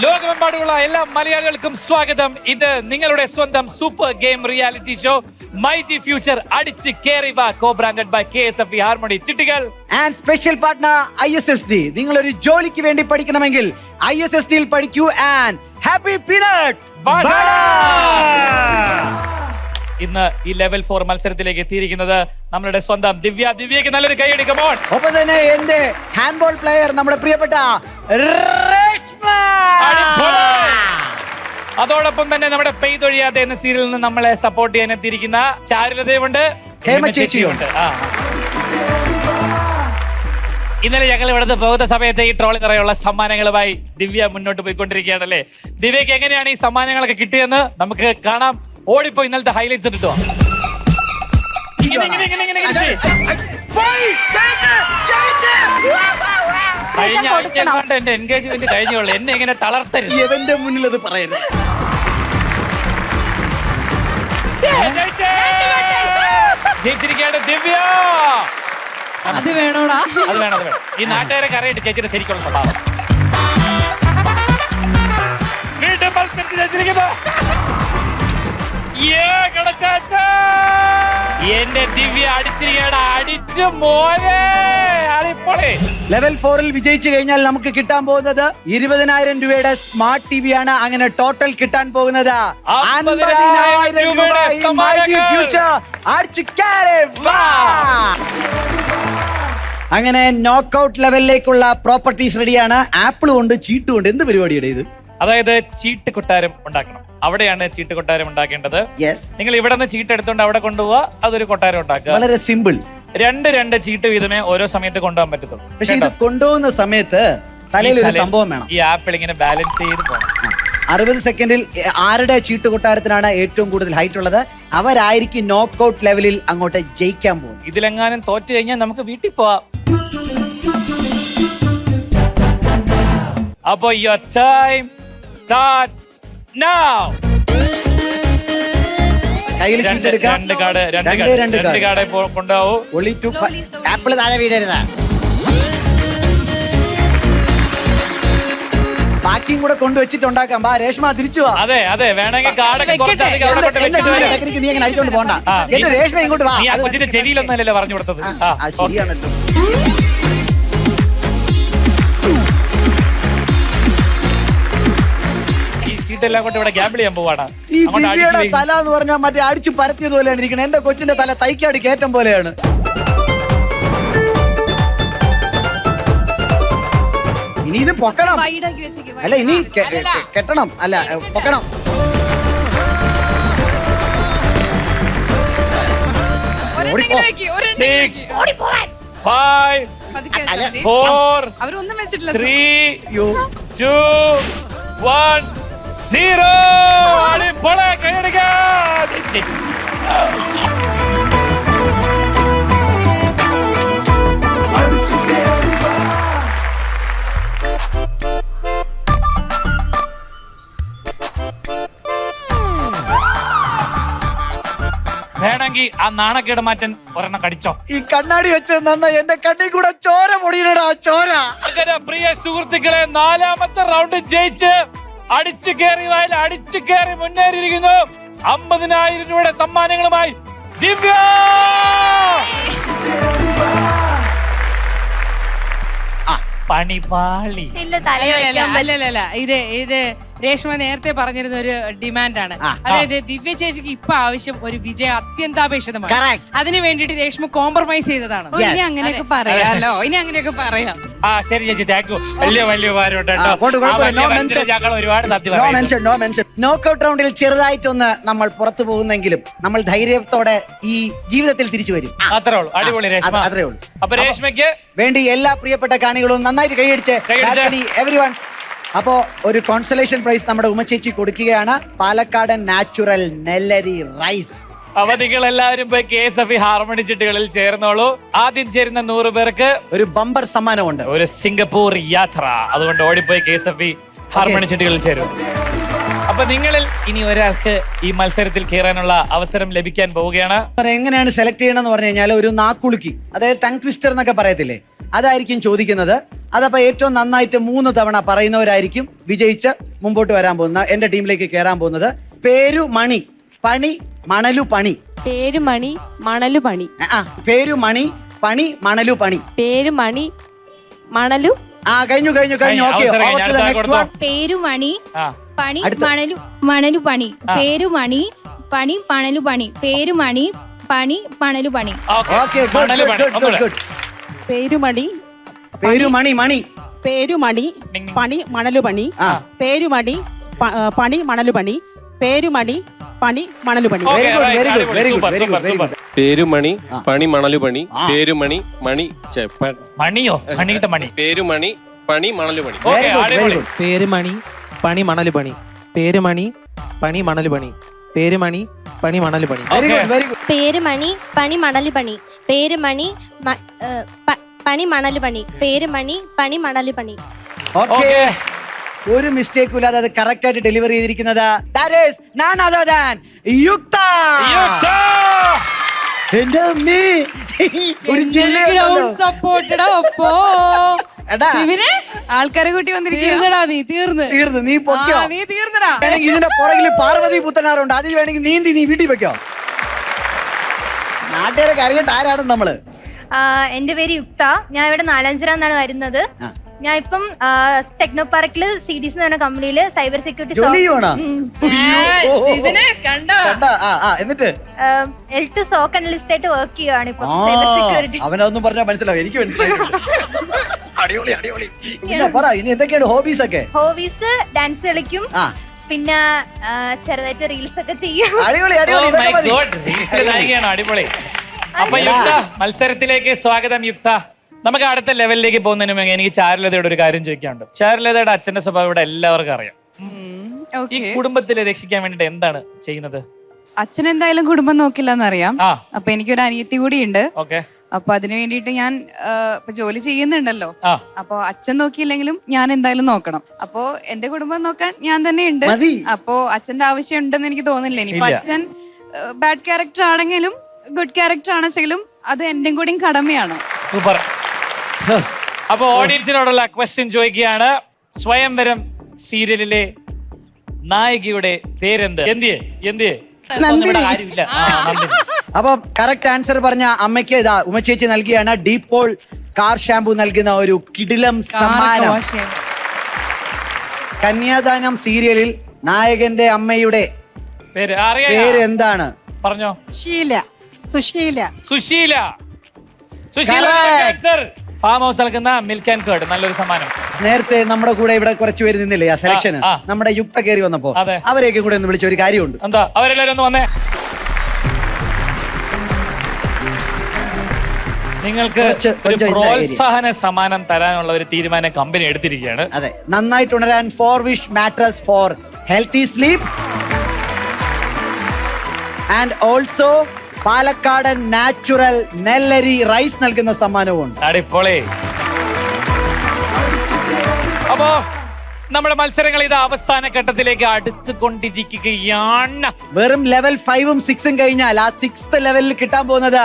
ലോകമെമ്പാടുമുള്ള എല്ലാ മലയാളികൾക്കും സ്വാഗതം. ഇത് നിങ്ങളുടെ സ്വന്തം super game reality show my G future അടിച്ച് കേറി വാ, co branded by KSFE harmony ചിട്ടികൾ ആൻഡ് സ്പെഷ്യൽ പാർട്ട്ണർ ISSD. നിങ്ങൾ ഒരു ജോലിക്ക് വേണ്ടി പഠിക്കണമെങ്കിൽ ISSD യിൽ പഠിക്കൂ. And happy peanut. ഇന്ന് ഈ ലെവൽ 4 മത്സരത്തിലേക്ക് എത്തിയിരിക്കുന്നത് നമ്മളുടെ സ്വന്തം ദിവ്യയ്ക്ക് നല്ലൊരു കൈയടി. Come on. ഒപ്പം തന്നെ എന്റെ ഹാൻഡ്ബോൾ പ്ലെയർ നമ്മുടെ പ്രിയപ്പെട്ട രേഷ്മ. അതോടൊപ്പം തന്നെ നമ്മുടെ പെയ്തൊഴിയാതെ എന്ന സീരിയലിൽ നിന്ന് നമ്മളെ സപ്പോർട്ട് ചെയ്യാൻ എത്തിയിരിക്കുന്ന ചാരുലതയുണ്ട്, ഹേമ ചേച്ചിയുണ്ട്. ഇന്നലെ ഞങ്ങൾ ഇവിടുന്ന് പോകുന്ന സമയത്ത് ഈ ട്രോളി നിറയുള്ള സമ്മാനങ്ങളുമായി ദിവ്യ മുന്നോട്ട് പോയിക്കൊണ്ടിരിക്കുകയാണല്ലേ. ദിവ്യക്ക് എങ്ങനെയാണ് ഈ സമ്മാനങ്ങളൊക്കെ കിട്ടിയെന്ന് നമുക്ക് കാണാം. ഓടിപ്പോ ഇന്നലത്തെ ഹൈലൈറ്റ്സ് ഇട്ടോ. കഴിഞ്ഞ ആഴ്ച കൊണ്ട് എന്റെ എൻഗേജ്മെന്റ് കഴിഞ്ഞുള്ളൂ. എന്നെ ഇങ്ങനെ തളർത്തരുത്. എവന്റെ മുന്നിൽ അത് പറയരുത്. ജയിച്ചിരിക്കുകയാണ് ദിവ്യ. അത് വേണോടാ? അത് വേണം, അത് വേണം. ഈ നാട്ടുകാരൊക്കെ അറിയിട്ട് ചേച്ചിയുടെ ശരിക്കുള്ള സ്വഭാവം. വീണ്ടും മത്സരത്തിൽ ജയിച്ചിരിക്കുന്നു എന്റെ ദിവ്യ. അടിച്ചിരിക്കുകയാണ്, അടിച്ചു മോനെ. ലെവൽ 4 വിജയിച്ചു കഴിഞ്ഞാൽ നമുക്ക് കിട്ടാൻ പോകുന്നത് 20,000 രൂപയുടെ സ്മാർട്ട് TV ആണ്. അങ്ങനെ ടോട്ടൽ കിട്ടാൻ പോകുന്നത് 50,000 രൂപയുടെ ഫ്യൂച്ചർ. അങ്ങനെ നോക്കൌട്ട് ലെവലിലേക്കുള്ള പ്രോപ്പർട്ടീസ് റെഡിയാണ്. ആപ്പിളും ഉണ്ട്, ചീട്ടും ഉണ്ട്. എന്ത് പരിപാടിയുടെ ഇത്? അതായത് ചീട്ട് കൊട്ടാരം ഉണ്ടാക്കണം. അവിടെയാണ് ചീട്ട് കൊട്ടാരം ഉണ്ടാക്കേണ്ടത്. നിങ്ങൾ ഇവിടെ നിന്ന് ചീട്ട് എടുത്തോണ്ട് അവിടെ കൊണ്ടുപോവാ, അതൊരു കൊട്ടാരം ഉണ്ടാക്കുക. വളരെ സിമ്പിൾ. രണ്ട് ചീട്ട് വീതമേ ഓരോ സമയത്ത് കൊണ്ടുപോകാൻ പറ്റത്തുള്ളൂ. പക്ഷെ ഇത് കൊണ്ടുപോകുന്ന സമയത്ത് തലയിൽ ഒരു സംഭവം വേണം. ഈ ആപ്പിൾ ഇങ്ങനെ ബാലൻസ് ചെയ്ത് പോകണം. 60 സെക്കൻഡിൽ ആരുടെ ചീട്ട് കൊട്ടാരത്തിനാണ് ഏറ്റവും കൂടുതൽ ഹൈറ്റ് ഉള്ളത് അവരായിരിക്കും നോക്കൌട്ട് ലെവലിൽ അങ്ങോട്ട് ജയിക്കാൻ പോകും. ഇതിലെങ്ങാനും തോറ്റു കഴിഞ്ഞാൽ നമുക്ക് വീട്ടിൽ പോവാം. അപ്പോ your time starts now. കയ്യിൽ ചീട്ട് എടുക്കാം. രണ്ട് കാർഡ് കൊണ്ടുപോകൂ. ആപ്പിൾ താഴെ വീഴരുത്. പാക്കിംഗ് കൂടെ കൊണ്ടുവച്ചിട്ടുണ്ടാക്കാം. ബാ രേഷ്മ, തിരിച്ചു വാ. അതെ വേണമെങ്കിൽ കാർഡൊക്കെ നീ അങ്ങനെ അടിച്ചോണ്ട് പോണ്ട. എന്റെ രേഷ്മ ഇങ്ങോട്ട് വാ. കൊച്ചിന്റെ ചെവിയിലൊന്നല്ലല്ലോ പറഞ്ഞു കൊടുത്തത്. ശരിയാണല്ലോ. ചീട്ടെല്ലാം കൊണ്ട് ഇവിടെ ഗ്യാമ്പിൾ ചെയ്യാൻ പോവാണ്. ഈ ദിവ്യയുടെ തല എന്ന് പറഞ്ഞാൽ മറ്റേ അടിച്ചു പരത്തിയത് പോലെയാണ് ഇരിക്കുന്നത്. എന്റെ കൊച്ചിന്റെ തല തൈക്കാടി കയറ്റം പോലെയാണ്. ഇനി ഇത് പൊക്കണം. അല്ല, ഇനി കെട്ടണം. അല്ല, പൊക്കണം. അവരൊന്നും വെച്ചിട്ടില്ല. 3, 2, 1, 0. അടിപൊളി, കൈയടിക്കാൻ. വേണമെങ്കിൽ ആ നാണക്കേട് മാറ്റാൻ ഒരെണ്ണം കടിച്ചോ. ഈ കണ്ണാടി വെച്ച് നന്ന എന്റെ കണ്ണി കൂടെ ചോര പൊടിയിടാ, ചോര. അങ്ങനെ പ്രിയ സുഹൃത്തുക്കളെ, 4ാമത്തെ റൗണ്ട് ജയിച്ച് അടിച്ചു കയറി മുന്നേറിയിരിക്കുന്നു 50,000 രൂപയുടെ സമ്മാനങ്ങളുമായി ദിവ്യ. പണിപാളി. അല്ലല്ല, ഇത് രേഷ്മ നേരത്തെ പറഞ്ഞിരുന്ന ഒരു ഡിമാൻഡാണ്. അതായത് ദിവ്യ ചേച്ചിക്ക് ഇപ്പൊ ആവശ്യം ഒരു വിജയം അത്യന്താപേക്ഷിതമാണ്. അതിനു വേണ്ടിട്ട് രേഷ്മ കോംപ്രമൈസ് ചെയ്തതാണ്. ഇനി അങ്ങനെയൊക്കെ പറയാലോ, ഇനി അങ്ങനെയൊക്കെ പറയാം. ശരി ചേച്ചി, താങ്ക് യു. വലിയ ഒരുപാട് നോക്കൌട്ട് റൗണ്ടിൽ ചെറുതായിട്ടൊന്ന് നമ്മൾ പുറത്തു പോകുന്നെങ്കിലും നമ്മൾ ധൈര്യത്തോടെ ഈ ജീവിതത്തിൽ തിരിച്ചു വരും. അത്രേ ഉള്ളൂ. അടിപൊളി രേഷ്മ. അത്രേ ഉള്ളൂ. അപ്പൊ രേഷ്മയ്ക്ക് വേണ്ടി എല്ലാ പ്രിയപ്പെട്ട കാണികളും നന്നായിട്ട് കൈയടിച്ച് എവരിവൺ അപ്പോ ഒരു കോൺസലേഷൻ പ്രൈസ് നമ്മുടെ ഉമ്മച്ചേച്ചി കൊടുക്കുകയാണ്. പാലക്കാടൻ നാച്ചുറൽ നെല്ലരി റൈസ്. അപ്പൊ നിങ്ങൾ എല്ലാവരും പോയി KSFE ഹാർമണി ചിട്ടുകളിൽ ചേർന്നോളൂ. ആദ്യം ചേരുന്ന 100 പേർക്ക് ഒരു ബമ്പർ സമ്മാനമുണ്ട്, ഒരു സിംഗപ്പൂർ യാത്ര. അതുകൊണ്ട് ഓടിപ്പോയി KSFE ഹാർമണി ചിട്ടുകളിൽ ചേരും. അപ്പൊ നിങ്ങളിൽ ഇനി ഒരാൾക്ക് ഈ മത്സരത്തിൽ കയറാനുള്ള അവസരം ലഭിക്കാൻ പോവുകയാണ്. എങ്ങനെയാണ് സെലക്ട് ചെയ്യണമെന്ന് പറഞ്ഞു കഴിഞ്ഞാൽ ഒരു നാക്കുളുക്കി, അതായത് ടങ് ട്വിസ്റ്റർ എന്നൊക്കെ പറയത്തില്ലേ, അതായിരിക്കും ചോദിക്കുന്നത്. അതപ്പോ ഏറ്റവും നന്നായിട്ട് 3 തവണ പറയുന്നവരായിരിക്കും വിജയിച്ച് മുമ്പോട്ട് വരാൻ പോകുന്ന എന്റെ ടീമിലേക്ക് കയറാൻ പോകുന്നത്. പേരു മണി പണി മണലു പണി. പേര് മണി മണലു പണി. പേരു മണി പണി മണലു പണി. പേര് മണി മണലു. കഴിഞ്ഞു. ഓക്കെ, പേരു മണി ആ പണി മണലു പണി. പേരു മണി പണി മണലു പണി. പേരു മണി പണി മണലു പണി. ഓക്കെ, മണല് പണി. ഒന്നുകൂടെ. പേരുമണി പേരുമണി മണി പേരുമണി പണി മണലു പണി. പേരുമണി പണി മണലു പണി. പേരുമണി പണി മണലു പണി. Okay, Very good, right. very good, അടിപൊളി. very good, Super, very good, super, very super. good. പേരുമണി പണി മണലു പണി. പേരുമണി മണി മണിയോ മണിയുടെ മണി. പേരുമണി പണി മണലു പണി. ഓക്കെ, Very good, very അടിപൊളി. good. പേരുമണി പണി മണല് പണി. പേരുമണി പണി മണല് പണി. പേരുമണി പണി മണല് പണി. Very Okay. good, very good. പേര് മണി പണി മണലു പണി. പേര് മണി പണി മണലു പണി. പേര് മണി പണി മണലു പണി. Okay. Okay. ഒരു മിസ്റ്റേക്കും ഇല്ലാതെ അത് കറക്റ്റ് ആയിട്ട് ഡെലിവറി ചെയ്തിരിക്കുന്നത് that is none other than യുക്ത. യുക്ത! എന്റെ അമ്മേ, ഒരു ജില്ലയുണ്ടല്ലോ. ഗ്രൗണ്ട് സപ്പോർട്ടഡാ. ഒപ്പോ എടാ, ആൾക്കാരെ കൂട്ടി വന്നിരിക്കുന്നടാ. നീ തീർന്ന് തീർന്നു, നീ പൊക്കോ. നീ തീർന്നടാ. വേണമെങ്കിൽ ഇതിന്റെ പുറകിൽ പാർവതി പുത്തനാറുണ്ട്, അതിൽ വേണമെങ്കിൽ നീന്തി നീ വീട്ടിൽ വെക്കോ. നാട്ടുകാരൊക്കെ അറിയട്ടെ ആരാണ് നമ്മള്. എന്റെ പേര് യുക്ത. ഞാൻ ഇവിടെ നാലാഞ്ചിറാന്നാണ് വരുന്നത്. ഞാൻ ഇപ്പം ടെക്നോ പാർക്കില് CDS എന്ന് പറഞ്ഞ കമ്പനിയില് സൈബർ സെക്യൂരിറ്റി ജോലി ചെയ്യണോ? കണ്ടോ? എന്നിട്ട് L2 സോക്ക് അനലിസ്റ്റ് ആയിട്ട് വർക്ക് ചെയ്യുകയാണ് ഇപ്പൊ സൈബർ സെക്യൂരിറ്റി. അവനൊന്നും പറഞ്ഞാൽ മനസ്സിലാവും, എനിക്ക് മനസ്സിലായി. അടിപൊളി അടിപൊളി. പിന്നെ പറ, ഇനി എന്തൊക്കെയാണ് ഹോബീസ് ഒക്കെ? ഹോബീസ് ഡാൻസ് കളിക്കും, പിന്നെ ചെറുതായിട്ട് റീൽസ് ഒക്കെ ചെയ്യും. അടിപൊളി അടിപൊളി, Oh my ഇതൊക്കെ മതി. God, റീൽസിലെ നായികയാണോ? അടിപൊളി. അപ്പൊ യുക്ത, മത്സരത്തിലേക്ക് സ്വാഗതം യുക്ത. നമുക്ക് അടുത്ത ലെവലിലേക്ക് പോകുന്നതിന് മുമ്പ് എനിക്ക് ചാരുലതയുടെ ഒരു കാര്യം ചോദിക്കാനുണ്ട്. ചാരുലതയുടെ അച്ഛന്റെ സ്വഭാവം ഇവിടെ എല്ലാവർക്കും അറിയാം. ഈ കുടുംബത്തിലെ രക്ഷിക്കാൻ വേണ്ടിട്ട് എന്താണ് ചെയ്യുന്നത്? അച്ഛൻ എന്തായാലും കുടുംബം നോക്കില്ല എന്നറിയാം. ആ അപ്പൊ എനിക്കൊരു അനിയത്തി കൂടി ഉണ്ട്. ഓക്കെ. അപ്പൊ അതിനു വേണ്ടിയിട്ട് ഞാൻ ഇപ്പൊ ജോലി ചെയ്യുന്നുണ്ടല്ലോ. ആ അപ്പൊ അച്ഛൻ നോക്കിയില്ലെങ്കിലും ഞാൻ എന്തായാലും നോക്കണം. അപ്പൊ എന്റെ കുടുംബം നോക്കാൻ ഞാൻ തന്നെ ഉണ്ട്. മതി. അപ്പൊ അച്ഛന്റെ ആവശ്യം ഉണ്ടെന്ന് എനിക്ക് തോന്നില്ല. ഇനിയിപ്പൊ ഇല്ല. അച്ഛൻ ബാഡ് ക്യാരക്ടർ ആണെങ്കിലും ഗുഡ് ക്യാരക്ടർ ആണെങ്കിലും അത് എന്റെയും കൂടിയും കടമയാണ്. സൂപ്പർ. അപ്പൊ ഓഡിയൻസിനോടുള്ള ക്വസ്റ്റ്യൻ ചോദിക്കുകയാണ്. സ്വയംവരം സീരിയലിലെ നായികയുടെ പേരെന്ത്? എന്തിയെ എന്തിയെ കാര്യമില്ല. അപ്പൊ കറക്റ്റ് ആൻസർ പറഞ്ഞ അമ്മയ്ക്ക് ഇതാ ഉമ്മച്ചേച്ചി നൽകിയാണ് ഡീപോൾ കാർ ഷാമ്പു നൽകുന്ന ഒരു കിടിലം സമ്മാനം. കന്യാദാനം സീരിയലിൽ നായകന്റെ അമ്മയുടെ പേര് അറിയാം. പേര് എന്താണ്? പറഞ്ഞോ. ഷീല സുശീല സുശീല. സുശീല ഫാം ഹൗസ് നൽകുന്ന മിൽക്ക് ആൻഡ് കേർഡ് നല്ലൊരു സമ്മാനം. നേരത്തെ നമ്മുടെ കൂടെ ഇവിടെ കുറച്ച് പേര് നിന്നില്ലേ ആ സെലക്ഷന്? ആ. നമ്മുടെ യുക്ത കയറി വന്നപ്പോ അതെ. അവരെയൊക്കെ കൂടെ ഒന്ന് വിളിച്ച ഒരു കാര്യമുണ്ട്. എന്താ? അവരെല്ലാരും ഒന്ന് വന്നേ. നിങ്ങൾക്ക് ഒരു പ്രോത്സാഹന സമ്മാനം തരാനുള്ള ഒരു തീരുമാനം കമ്പനി എടുത്തിരിക്കുകയാണ്. അതെ, നന്നായിട്ട് ഉണരാൻ 4 wish mattress for healthy sleep and also പാലക്കാടൻ നാച്ചുറൽ നെല്ലരി റൈസ് നൽകുന്ന സമ്മാനവുമുണ്ട്. അടിപൊളി. അപ്പോ നമ്മുടെ മത്സരങ്ങൾ ഇത് അവസാന ഘട്ടത്തിലേക്ക് അടുത്തുകൊണ്ടിരിക്കുകയാണ്. വെറും ലെവൽ 5ഉം 6ഉം കഴിഞ്ഞാൽ ആ 6th ലെവലിൽ കിട്ടാൻ പോകുന്നത്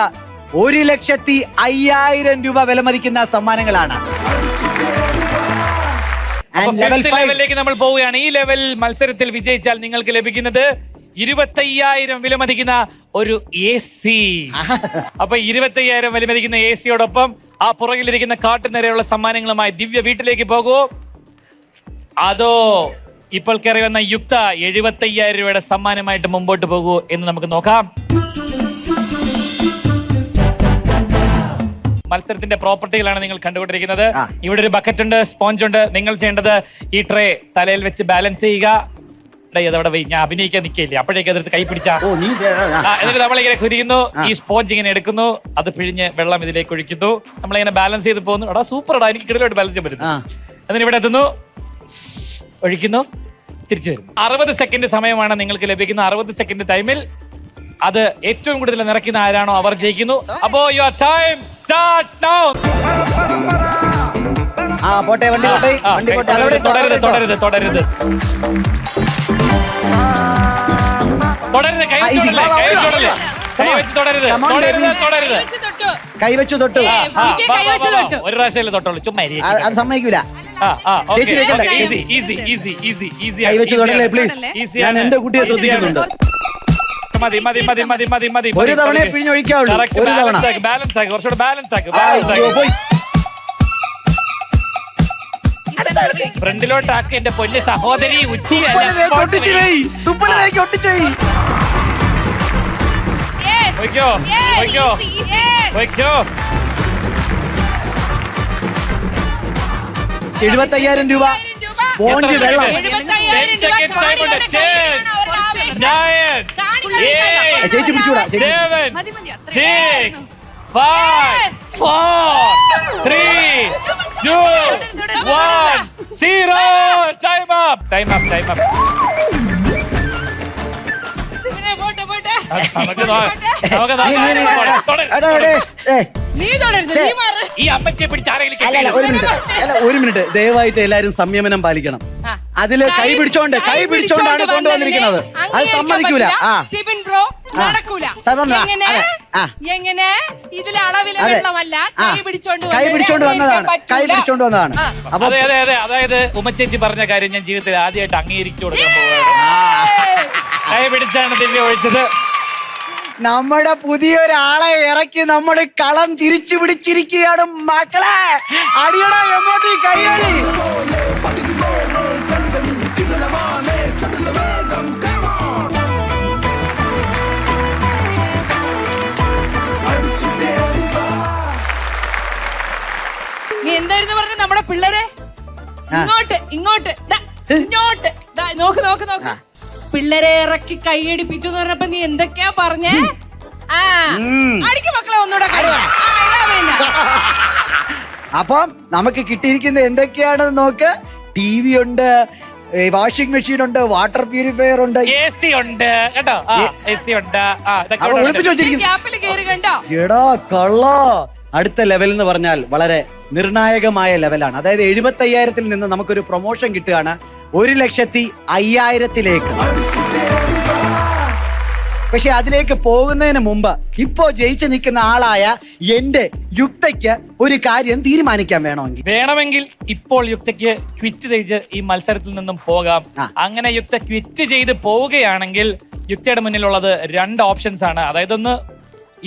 1,05,000 രൂപ വിലമതിക്കുന്ന സമ്മാനങ്ങളാണ്. ലെവലിലേക്ക് നമ്മൾ പോവുകയാണ്. ഈ ലെവൽ മത്സരത്തിൽ വിജയിച്ചാൽ നിങ്ങൾക്ക് ലഭിക്കുന്നത് 25,000 വിലമതിക്കുന്ന ഒരു AC. അപ്പൊ 25,000 വിലമതിക്കുന്ന AC-യോടൊപ്പം ആ പുറകിലിരിക്കുന്ന കാട്ടുനിരയുള്ള സമ്മാനങ്ങളുമായി ദിവ്യ വീട്ടിലേക്ക് പോകുമോ, അതോ ഇപ്പോൾ കയറി വന്ന യുക്ത 75,000 രൂപയുടെ സമ്മാനമായിട്ട് മുമ്പോട്ട് പോകുമോ എന്ന് നമുക്ക് നോക്കാം. മത്സരത്തിന്റെ പ്രോപ്പർട്ടികളാണ് നിങ്ങൾ കണ്ടുകൊണ്ടിരിക്കുന്നത്. ഇവിടെ ഒരു ബക്കറ്റ് ഉണ്ട്, സ്പോഞ്ച് ഉണ്ട്. നിങ്ങൾ ചെയ്യേണ്ടത് ഈ ട്രേ തലയിൽ വെച്ച് ബാലൻസ് ചെയ്യുക. അതവിടെ ഞാൻ അഭിനയിക്കാൻ നിൽക്കില്ല, അപ്പോഴേക്കും അതെടുത്ത് കൈ പിടിച്ചാ എന്നിട്ട് നമ്മളിങ്ങനെ കുരിയുന്നു. ഈ സ്പോഞ്ച് ഇങ്ങനെ എടുക്കുന്നു, അത് പിഴിഞ്ഞ് വെള്ളം ഇതിലേക്ക് ഒഴിക്കുന്നു. നമ്മളിങ്ങനെ ബാലൻസ് ചെയ്ത് പോകുന്നു. എടാ സൂപ്പർ, എനിക്ക് കിടലോട്ട് ബാലൻസ് ചെയ്യാൻ പറ്റുന്നു. എന്നിട്ട് ഇവിടെ എത്തുന്നു, ഒഴിക്കുന്നു, തിരിച്ചു വരും. 60 സെക്കൻഡ് സമയമാണ് നിങ്ങൾക്ക് ലഭിക്കുന്ന. 60 സെക്കൻഡ് ടൈമിൽ അത് ഏറ്റവും കൂടുതൽ നിറയ്ക്കുന്ന ആരാണോ അവർ ജയിക്കുന്നു. അപ്പോ യുവർ ടൈം സ്റ്റാർട്ട്സ് നൗ. പോട്ടെ, വണ്ടി പോട്ടെ, വണ്ടി പോട്ടെ. തുടരുത് തുടരുത് തുടരുത് തുടരുത്. കൈ വെച്ചോടല്ലേ, കൈ വെച്ചോടല്ലേ, കൈ വെച്ച് തുടരുത്, തുടരുത്, തുടരുത്. കൈവച്ചു തൊട്ടു. ഒരു പ്രാവശ്യമല്ലേ തൊട്ടുള്ളൂ, ചുമ്മാ ഇരി. അത് സമ്മതിക്കൂല. ചേച്ചി വെക്കണ്ട. കൈവച്ചു തൊടല്ലേ പ്ലീസ്. ഞാൻ എന്റെ കുട്ടിയെ ശ്രദ്ധിക്കുന്നുണ്ട്. മതി മതി മതി മതി മതി മതി. ഒരു തവണ പിഴിഞ്ഞൊഴിക്കാവുള്ളൂ. ഒരു തവണ ബാലൻസ് ആക്കി, കുറച്ചുകൂടെ ബാലൻസ് ആക്കി. ഫ്രണ്ടിലോട്ടാക്കി എന്റെ പൊന്നു സഹോദരി. ഒട്ടിച്ചു വയ്ക്കോ വയ്ക്കോ വയ്ക്കോ. 75,000 രൂപ. പോഞ്ച് വെള്ളം. 10 seconds time ഉണ്ട്. 10, 9, 8, ചേച്ചി പിടിച്ചൂടാ. 7, 6, 5, 4, 3, 2, 1, 0. Time up. Time up. Time up. ഈ അമ്മച്ചിയെ പിടിച്ച് ആരെങ്കിലും ഒരു മിനിറ്റ് ദയവായിട്ട് എല്ലാരും സംയമനം പാലിക്കണം. അതില് കൈ പിടിച്ചോണ്ടാണ് കൊണ്ടുവന്നിരിക്കുന്നത്. അത് സമ്മതിക്കൂല. കൈ പിടിച്ചോണ്ട് വന്നതാണ്. അതെ അതെ അതെ. അതായത് ഉമ്മച്ചേച്ചി പറഞ്ഞ കാര്യം ഞാൻ ജീവിതത്തിൽ ആദ്യമായിട്ട് അംഗീകരിച്ചു കൊടുക്കാൻ പോവുകയാണ്. കൈ പിടിച്ചാണ് ദിവ്യ ഒഴിച്ചത്. നമ്മുടെ പുതിയൊരാളെ ഇറക്കി നമ്മൾ കളം തിരിച്ചു പിടിച്ചിരിക്കുകയാണ് മക്കളെ. അടിയടാ എമ്മോട്ടി കൈയടി. നീ എന്തായിരുന്നു പറഞ്ഞ നമ്മുടെ പിള്ളേരെ ഇങ്ങോട്ട് നോക്ക് പിള്ളേരെ ഇറക്കി കൈയടിപ്പിച്ചു എന്ന് പറഞ്ഞപ്പോ നീ എന്തൊക്കെയാ പറഞ്ഞേ? അടിക്ക് മക്കളെ ഒന്നുകൂടെ. അപ്പം നമുക്ക് കിട്ടിയിരിക്കുന്നത് എന്തൊക്കെയാണെന്ന് നോക്ക്. TV ഉണ്ട്, വാഷിംഗ് മെഷീൻ ഉണ്ട്, വാട്ടർ പ്യൂരിഫയർ ഉണ്ട്, AC ഉണ്ട് കേട്ടോ. AC ഉണ്ട്. ഒളിപ്പിച്ചു വെച്ചിരിക്കുന്നു. എടാ കള്ളോ. അടുത്ത ലെവൽ എന്ന് പറഞ്ഞാൽ വളരെ നിർണായകമായ ലെവലാണ്. അതായത് 75,000-ൽ നിന്ന് നമുക്കൊരു പ്രൊമോഷൻ കിട്ടുകയാണ് 1,05,000-ലേക്ക്. പക്ഷെ അതിലേക്ക് പോകുന്നതിന് മുമ്പ് ഇപ്പോ ജയിച്ചു നിൽക്കുന്ന ആളായ എന്റെ യുക്തയ്ക്ക് ഒരു കാര്യം തീരുമാനിക്കാൻ വേണമെങ്കിൽ ഇപ്പോൾ യുക്തയ്ക്ക് ക്വിറ്റ് ചെയ്ത് ഈ മത്സരത്തിൽ നിന്നും പോകാം. അങ്ങനെ യുക്ത ക്വിറ്റ് ചെയ്ത് പോവുകയാണെങ്കിൽ യുക്തയുടെ മുന്നിലുള്ളത് 2 ഓപ്ഷൻസ് ആണ്. അതായത് ഒന്ന്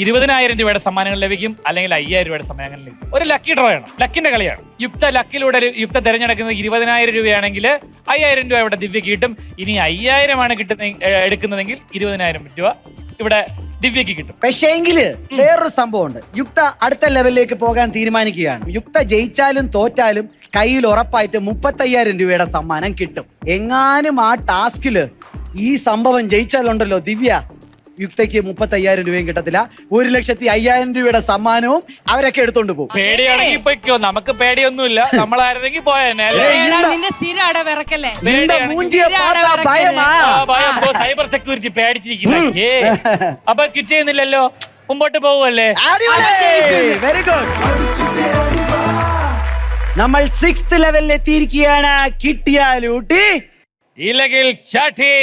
20,000 രൂപയുടെ സമ്മാനങ്ങൾ ലഭിക്കും, അല്ലെങ്കിൽ 5,000 രൂപയുടെ സമ്മാനങ്ങൾ ലഭിക്കും. ഒരു ലക്കി ഡ്രോ ആണ്, ലക്കിന്റെ കളിയാണ്. ലക്കിലൂടെ യുക്ത തിരഞ്ഞെടുക്കുന്നത് 20,000 രൂപയാണെങ്കിൽ 5,000 രൂപ ഇവിടെ ദിവ്യക്ക് കിട്ടും. ഇനി 5,000 ആണ് എടുക്കുന്നതെങ്കിൽ 20,000 രൂപ ഇവിടെ ദിവ്യക്ക് കിട്ടും. പക്ഷേ എങ്കില് വേറൊരു സംഭവമുണ്ട്. യുക്ത അടുത്ത ലെവലിലേക്ക് പോകാൻ തീരുമാനിക്കുകയാണ്. യുക്ത ജയിച്ചാലും തോറ്റാലും കയ്യിൽ ഉറപ്പായിട്ട് 35,000 രൂപയുടെ സമ്മാനം കിട്ടും. എങ്ങാനും ആ ടാസ്കില് ഈ സംഭവം ജയിച്ചാലുണ്ടല്ലോ ദിവ്യ, യുക്തയ്ക്ക് 35,000 രൂപയും കിട്ടത്തില്ല, 1,05,000 രൂപയുടെ സമ്മാനവും അവരൊക്കെ എടുത്തോണ്ട് പോകും. പേടിയാണെങ്കിൽ പൊയ്ക്കോ, നമുക്ക് പേടിയൊന്നുമില്ല. നമ്മളായിരുന്നെങ്കിൽ പോയെന്നെ. സൈബർ സെക്യൂരിറ്റി പേടിച്ചിരിക്കുന്ന. അപ്പൊ ക്വിറ്റ് ചെയ്യുന്നില്ലല്ലോ, മുമ്പോട്ട് പോവുമല്ലേ? Very good. നമ്മൾ 6th ലെവലിൽ എത്തിയിരിക്കുകയാണ്. കിട്ടിയാലൂട്ടി ഇല്ലെങ്കിൽ ചാട്ടി.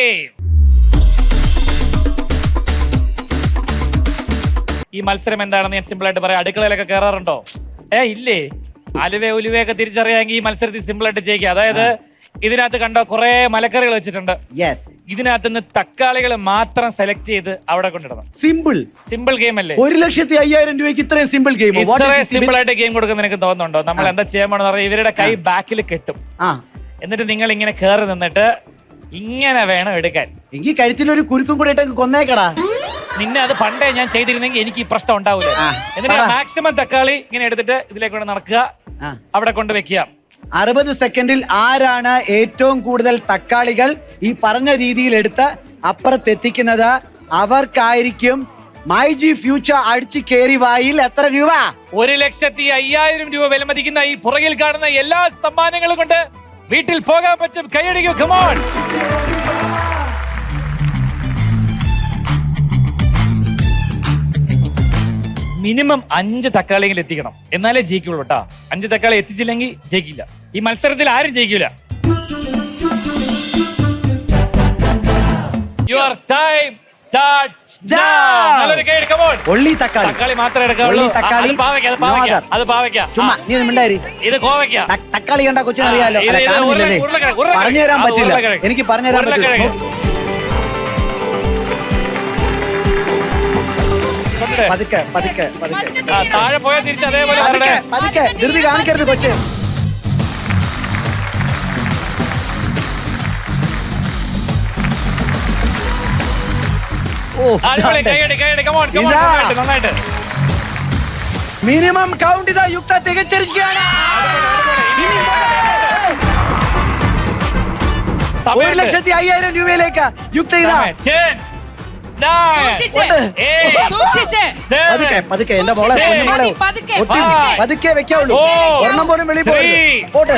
ഈ മത്സരം എന്താണെന്ന് ഞാൻ സിമ്പിൾ ആയിട്ട് പറയാം. അടുക്കളയിലൊക്കെ കയറാറുണ്ടോ? ഇല്ലേ? ഉലുവയൊക്കെ തിരിച്ചറിയാമെങ്കിൽ ഈ മത്സരത്തിൽ സിമ്പിൾ ആയിട്ട് ജയിക്കുക. അതായത് ഇതിനകത്ത് കണ്ടോ കുറെ മലക്കറികൾ വെച്ചിട്ടുണ്ട്. ഇതിനകത്ത് നിന്ന് തക്കാളികൾ മാത്രം സെലക്ട് ചെയ്ത് അവിടെ കൊണ്ടിടണം. സിമ്പിൾ ഗെയിം അല്ലേ? 1,05,000 രൂപയ്ക്ക് ഇത്രയും സിമ്പിൾ ഗെയിം. ഇത്രയും സിമ്പിൾ ആയിട്ട് ഗെയിം കൊടുക്കുന്ന നിനക്ക് തോന്നുന്നുണ്ടോ? നമ്മൾ എന്താ ചെയ്യാൻ പോണെന്ന് പറഞ്ഞാൽ ഇവരുടെ കൈ ബാക്കിൽ കെട്ടും. എന്നിട്ട് നിങ്ങൾ ഇങ്ങനെ കയറി നിന്നിട്ട് ഇങ്ങനെ വേണം എടുക്കാൻ. എനിക്ക് കഴുത്തിലൊരു കുരുക്കും കൂടെ ഇട്ട് കൊന്നേക്കടാ. നിന്നെ അത് പണ്ടേ ഞാൻ ചെയ്തിരുന്നെങ്കിൽ എനിക്ക് ഈ പ്രശ്നം ഉണ്ടാവില്ല. എന്നിട്ട് മാക്സിമം തക്കാളി ഇങ്ങനെ എടുത്തിട്ട് ഇതിലേക്ക് കൊണ്ട് നടക്കുക, അവിടെ കൊണ്ട് വെക്കുക. 60 സെക്കൻഡിൽ ആരാണ് ഏറ്റവും കൂടുതൽ തക്കാളികൾ ഈ പറഞ്ഞ രീതിയിൽ എടുത്ത് അപ്പുറത്തെത്തിക്കുന്നത് അവർക്കായിരിക്കും മൈജി ഫ്യൂച്ചർ അടിച്ചു കയറി വായിൽ എത്ര രൂപ? 1,05,000 രൂപ വിലമതിക്കുന്ന ഈ പുറകിൽ കാണുന്ന എല്ലാ സമ്മാനങ്ങളും കൊണ്ട് വീട്ടിൽ പോകാൻ പറ്റും. കൈയടിക്കൂ. Come on. മിനിമം 5 തക്കാളിയെങ്കിലും എത്തിക്കണം, എന്നാലേ ജയിക്കുള്ളൂ കേട്ടാ. 5 തക്കാളി എത്തിച്ചില്ലെങ്കിൽ ജയിക്കില്ല. ഈ മത്സരത്തിൽ ആരും ജയിക്കില്ല. Your time starts now. നല്ലൊരു കൈ എടുക്കാം. ഒള്ളി തക്കാളി. തക്കാളി മാത്രമേ എടുക്കാവുള്ളൂ. ഒള്ളി തക്കാളി. അത് പാവയ്ക്ക. ചുമ്മാ നീ മിണ്ടായി. ഇത് കോവയ്ക്ക. തക്കാളി കണ്ട കൊച്ചിനറിയാലോ. ഇത് ഉരുളക്കിഴങ്ങ്. പറഞ്ഞു തരാൻ പറ്റില്ല. എനിക്ക് പറഞ്ഞു തരാൻ പറ്റില്ല. പതുക്കെ പതുക്കെ പതുക്കെ. താഴെ പോയാൽ തിരിച്ച് അതേപോലെ പതുക്കെ പതുക്കെ. ധൃതി കാണിക്കരുത് കൊച്ച്. നന്നായിട്ട്. മിനിമം കൗണ്ട് ഇതാ യുക്ത തികച്ചിരിക്കുകയാണ്. 1,05,000 രൂപയിലേക്ക് യുക്ത ഇതാ. പതുക്കെ പതുക്കെ എന്റെ മോളെ പതുക്കെ വെക്കാവുള്ളൂ. ഒരെണ്ണം പോലും വെളി പോട്ടെ.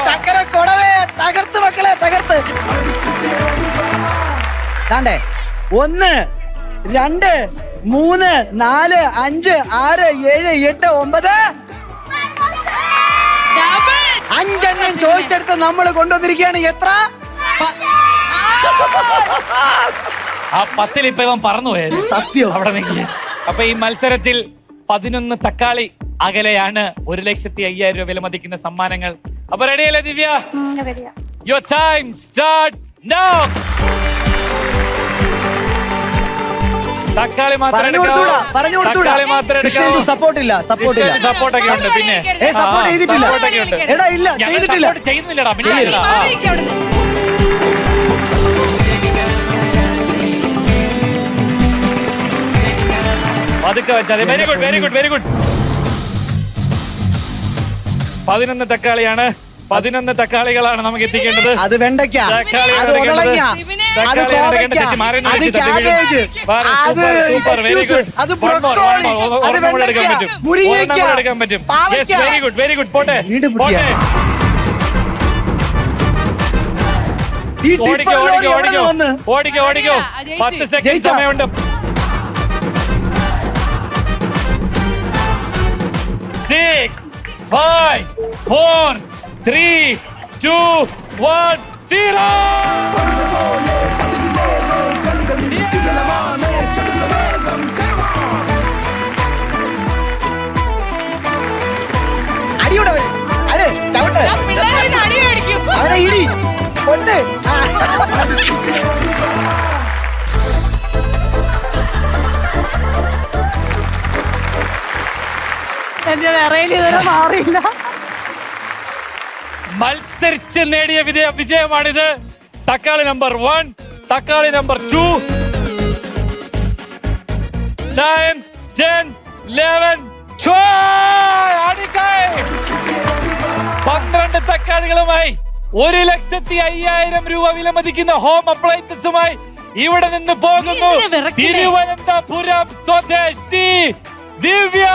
ചക്കര കൊടവേ തകർത്ത് മക്കളെ തകർത്ത്. താണ്ടേ 1 2 3 4 5 6 7 8 9 5 ചോദിച്ചെടുത്ത് നമ്മൾ കൊണ്ടുവന്നിരിക്കുകയാണ്. എത്ര? ആ 10 ഇപ്പൊ ഇവൻ പറന്നു പോയത്. സത്യം. അവിടെ നിൽക്കുക. അപ്പൊ ഈ മത്സരത്തിൽ 11 തക്കാളി അകലെയാണ് 1,05,000 രൂപ വിലമതിക്കുന്ന സമ്മാനങ്ങൾ. അപ്പൊ റെഡിയല്ലേ ദിവ്യ? Your time starts now. തക്കാളി മാത്രം സപ്പോർട്ടില്ല. സപ്പോർട്ടൊക്കെ ഉണ്ട്. പിന്നെ സപ്പോർട്ട് ചെയ്തിട്ടില്ല. എടാ ഇല്ല ചെയ്തിട്ടില്ല. ചെയ്യുന്നില്ലടാ. പിന്നെ പതുക്കെ വെച്ചാൽ. Very good very good very good. 11 തക്കാളിയാണ്. 11 തക്കാളികളാണ് നമുക്ക് എത്തിക്കേണ്ടത്. അത് വെണ്ടയ്ക്ക, അത് ഉരുളങ്ങ, അത് കോവയ്ക്ക, അത് ക്യാബേജ്, സൂപ്പർ വെരി ഗുഡ്. അത് ബ്രോക്കോളി, അത് വെണ്ടയ്ക്ക, മുരിങ്ങയ്ക്ക, എടുക്കാൻ പറ്റും. പാവയ്ക്ക. Very good very good. പോട്ടെ പോട്ടെ. ഓടിക്കോ ഓടിക്കോ ഓടിക്കോ ഓടിക്കോ ഓടിക്കോ. 10 സെക്കൻഡ് സമയമുണ്ട്. 6 5 4 3 2 1 0. അടിയോടെ അതെ ചവിട്ട് അവരെ ഇടി കൊണ്ട്. എന്റെ വിറയിൽ ഇതുവരെ മാറിയില്ല. മത്സരിച്ച് നേടിയ വിജയമാണിത്. തക്കാളി നമ്പർ 1, തക്കാളി നമ്പർ 2, 9 10 11 12 തക്കാളികളുമായി 1,05,000 രൂപ വിലമതിക്കുന്ന ഹോം അപ്ലയൻസസുമായി ഇവിടെ നിന്ന് പോകുന്നു തിരുവനന്തപുരം സ്വദേശി ദിവ്യ.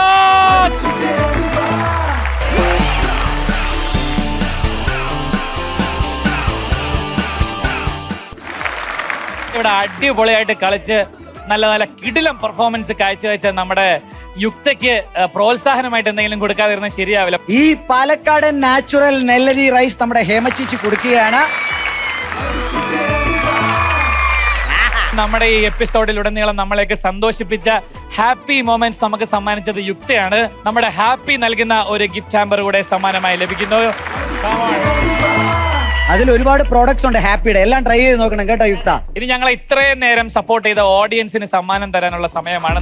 ഇവിടെ അടിപൊളിയായിട്ട് കളിച്ച് നല്ല നല്ല കിടിലം പെർഫോമൻസ് കാഴ്ചവെച്ച നമ്മുടെ യുക്തയ്ക്ക് പ്രോത്സാഹനമായിട്ട് എന്തെങ്കിലും കൊടുക്കാതിരുന്ന ശരിയാവില്ല. ഈ പാലക്കാടൻ നാച്ചുറൽ നെല്ലരി റൈസ് നമ്മുടെ ഹേമചേച്ചി കൊടുക്കുകയാണ്. നമ്മുടെ ഈ എപ്പിസോഡിലുടനീളം നമ്മളെയൊക്കെ സന്തോഷിപ്പിച്ച ഹാപ്പി മൊമെന്റ്സ് നമുക്ക് സമ്മാനിച്ചത് യുക്തയാണ്. നമ്മുടെ ഹാപ്പി നൽകുന്ന ഒരു ഗിഫ്റ്റ് ഹാമ്പർ കൂടെ സമ്മാനമായി ലഭിക്കുന്നു. അതിൽ ഒരുപാട് പ്രോഡക്ട്സ് ഉണ്ട് ഹാപ്പിയുടെ, എല്ലാം ട്രൈ ചെയ്ത് നോക്കണം കേട്ടോ യുക്ത. ഇനി ഞങ്ങൾ ഇത്രയും നേരം സപ്പോർട്ട് ചെയ്ത ഓഡിയൻസിന് സമ്മാനം തരാനുള്ള സമയമാണ്.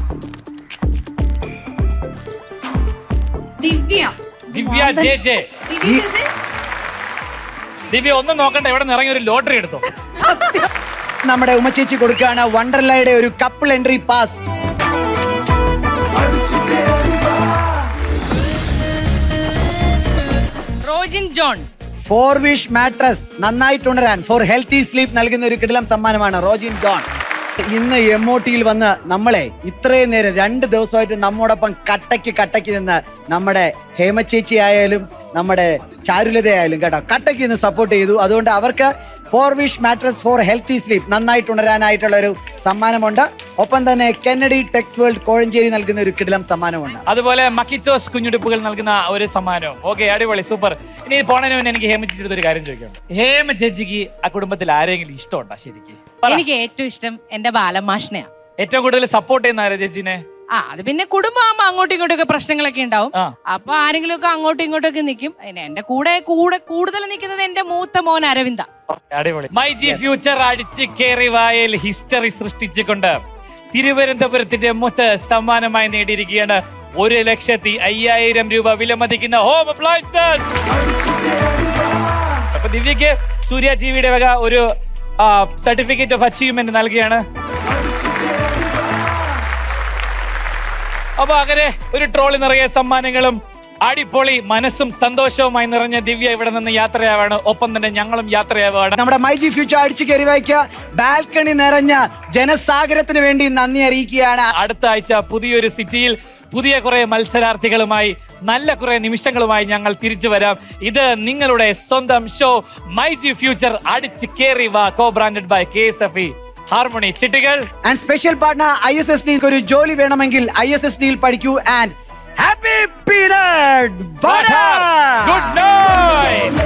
ദിവ്യ ജെ ജെ. ദിവ്യ ഒന്നും നോക്കണ്ട, ഇവിടെ നിന്ന് ഇറങ്ങി ഒരു ലോട്ടറി എടുത്തു. നമ്മുടെ ഉമ്മച്ചേച്ചി കൊടുക്കുകയാണ് വണ്ടർലയുടെ ഒരു couple entry pass. Rojin John 4 wish mattress നന്നായിട്ടുണരാൻ ഫോർ ഹെൽത്തി സ്ലീപ്പ് നൽകുന്ന ഒരു കിടിലം സമ്മാനമാണ് റോജിൻ ജോൺ. ഇന്ന് എംഒടിയിൽ വന്ന് നമ്മളെ ഇത്രയും നേരം 2 ദിവസമായിട്ട് നമ്മോടൊപ്പം കട്ടയ്ക്ക് നിന്ന് നമ്മുടെ ഹേമചേച്ചി ആയാലും നമ്മുടെ ചാരുലത ആയാലും കേട്ടോ കട്ടയ്ക്ക് നിന്ന് സപ്പോർട്ട് ചെയ്തു. അതുകൊണ്ട് അവർക്ക് 4 wish mattress for healthy sleep നന്നായിട്ട് ഉണരാനായിട്ടുള്ള ഒരു സമ്മാനമുണ്ട്. ഒപ്പം തന്നെ കെന്നഡി ടെക്സ് വേൾഡ് കോഴഞ്ചേരി നൽകുന്ന ഒരു കിടിലം സമ്മാനമുണ്ട്. അതുപോലെ മക്കിറ്റോസ് കുഞ്ഞുടുപ്പുകൾ നൽകുന്ന ഒരു സമ്മാനവും. ഓക്കെ, അടിപൊളി, സൂപ്പർ. ഇനി പോണതിന് മുന്നേ എനിക്ക് ഹേമ ചേച്ചിയുടെ ഒരു കാര്യം ചോദിക്കാം. ഹേമ ചേച്ചിക്ക് ആ കുടുംബത്തിൽ ആരെങ്കിലും ഇഷ്ടമുണ്ടോ ശരിക്കും? എനിക്ക് ഏറ്റവും ഇഷ്ടം എന്റെ ബാലമാഷിനെയാ. ഏറ്റവും കൂടുതൽ സപ്പോർട്ട് ചെയ്യുന്ന ആരാ ചേച്ചിനെ? അത് പിന്നെ കുടുംബമാകുമ്പോ അങ്ങോട്ടും ഇങ്ങോട്ടും ഒക്കെ പ്രശ്നങ്ങളൊക്കെ ഉണ്ടാവും. അപ്പൊ ആരെങ്കിലും ഒക്കെ അങ്ങോട്ടും ഇങ്ങോട്ടും ഒക്കെ നിൽക്കും. എന്റെ കൂടെ കൂടുതൽ നിൽക്കുന്നത് എന്റെ മൂത്ത മോൻ അരവിന്ദ. അടിപൊളി. മൈ ജി ഫ്യൂച്ചർ അടിച്ച് കേറി വായൽ ഹിസ്റ്ററി സൃഷ്ടിച്ചുകൊണ്ട് തിരുവനന്തപുരത്തിന്റെ മുത്ത് സമ്മാനമായി നേടിയിരിക്കുകയാണ് 1,05,000 രൂപ വിലമതിക്കുന്ന ഹോം അപ്ലയൻസസ്. അപ്പൊ ദിവ്യക്ക് സൂര്യ ടിവിയുടെ വക ഒരു സർട്ടിഫിക്കറ്റ് ഓഫ് അച്ചീവ്മെന്റ് നൽകുകയാണ്. അപ്പൊ അങ്ങനെ ഒരു ട്രോളി നിറയെ സമ്മാനങ്ങളും അടിപൊളി മനസ്സും സന്തോഷവുമായി നിറഞ്ഞ ദിവ്യ ഇവിടെ നിന്ന് യാത്രയാവാണ്. ഒപ്പം തന്നെ ഞങ്ങളും യാത്രയാവാണ്. നമ്മുടെ മൈ ജി ഫ്യൂച്ചർ അടിച്ചു കയറി വായിക്കുക ബാൽക്കണി നിറഞ്ഞ ജനസാഗരത്തിന് വേണ്ടി നന്ദി അറിയിക്കുകയാണ്. അടുത്ത ആഴ്ച പുതിയൊരു സിറ്റിയിൽ പുതിയ കുറെ മത്സരാർത്ഥികളുമായി നല്ല കുറെ നിമിഷങ്ങളുമായി ഞങ്ങൾ തിരിച്ചു വരാം. ഇത് നിങ്ങളുടെ സ്വന്തം ഷോ മൈ ജി ഫ്യൂച്ചർ അടിച്ച് കേറി വാ, co branded by KSFE harmony ചിട്ടികൾ ആൻഡ് സ്പെഷ്യൽ പാർട്ണർ ISSD. ഒരു ജോലി വേണമെങ്കിൽ ISSD യിൽ പഠിക്കൂ. And happy period butter. Good night.